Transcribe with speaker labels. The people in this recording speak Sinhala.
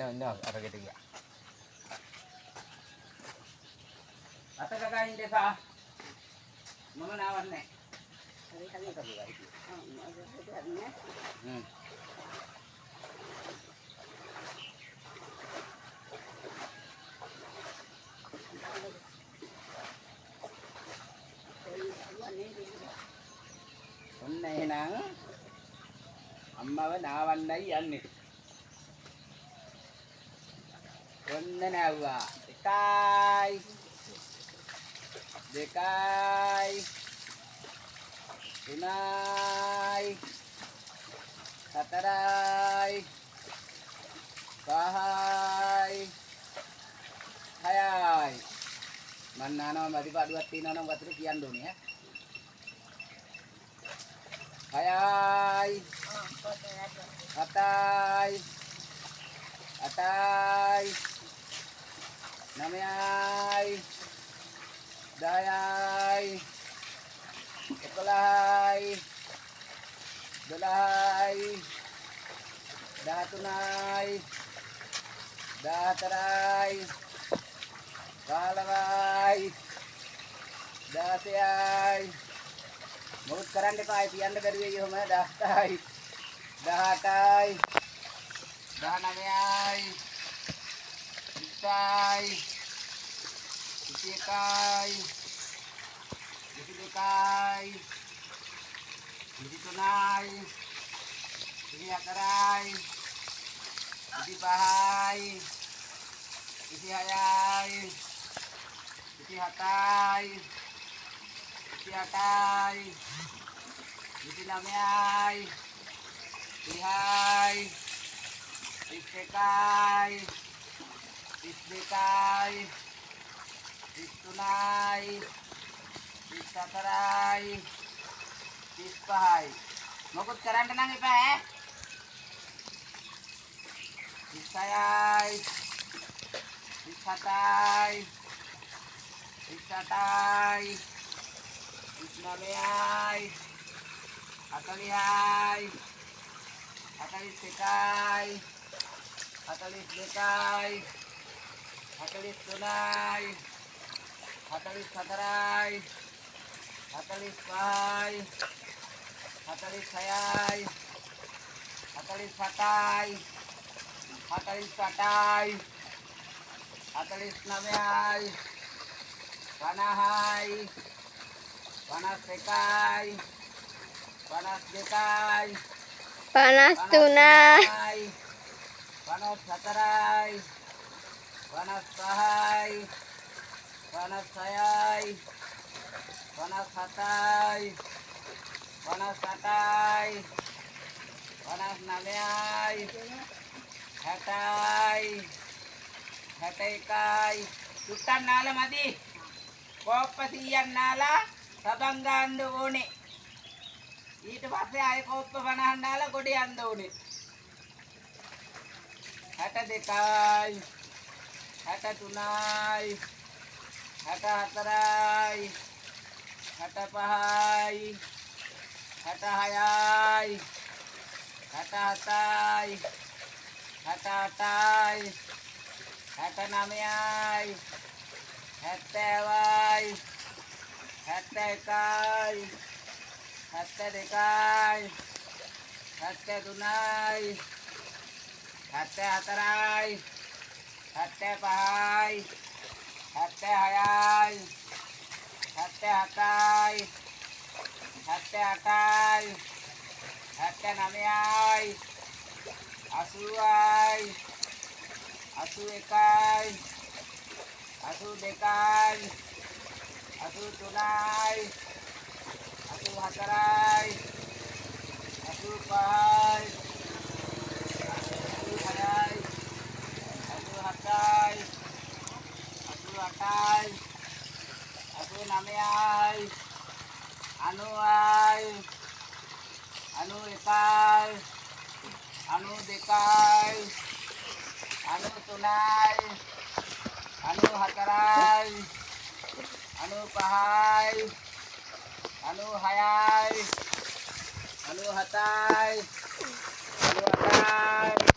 Speaker 1: අරගෙන ගියා. අත ගගින් දෙපා මම නාවන්නේ. හරි හරි කරුවා. ඔන්න එහෙනම් අම්මව නාවන්නයි යන්නේ. ඔන්න නැව්වා. එකයි දෙකයි තුනයි හතරයි පහයි හයයි මන් නානවා මදිපාඩුවක් තියෙනවා නම් වතුර කියන්න ඕනේ ඈ. 6යි 7යි 8යි 9යි 10යි 11යි 12යි 13යි 14යි 15යි 16යි මොකද කරන්න එපා තියන්න බැරි වෙයි ඔහම 17යි 18යි 19යි 20යි 21යි 22යි 23යි 24යි 25යි 26යි 27යි 28යි 29යි 30යි 31යි 32යි 33යි 34යි 35යි මොකද කරන්න නම් එපා ඈ 36යි 37යි 38යි 39යි 40යි 41යි 42යි 43යි 44යි 45යි 46යි 47යි 48යි 49යි 50යි 51යි 52යි 53යි 54යි 55යි 56යි 57යි 58යි 59යි 60යි 61යි සුට්ටන් නාලා මදි කෝප්ප 100ක් නාලා සබන් ගන්න ඕනේ ඊට පස්සේ ආයෙ කෝප්ප 50ක් නාලා ගොඩ යන්න ඕනේ 62යි 63යි 64යි 65යි 66යි 67යි 68යි 69යි 70යි 71යි 72යි 73යි 74යි 75යි 76යි 77යි 78යි 79යි 80යි 81යි 82යි 83යි 84යි 85යි 86යි 87යි 88යි 89යි 90යි 91යි 92යි 93යි 94යි 95යි 96යි 97යි 98යි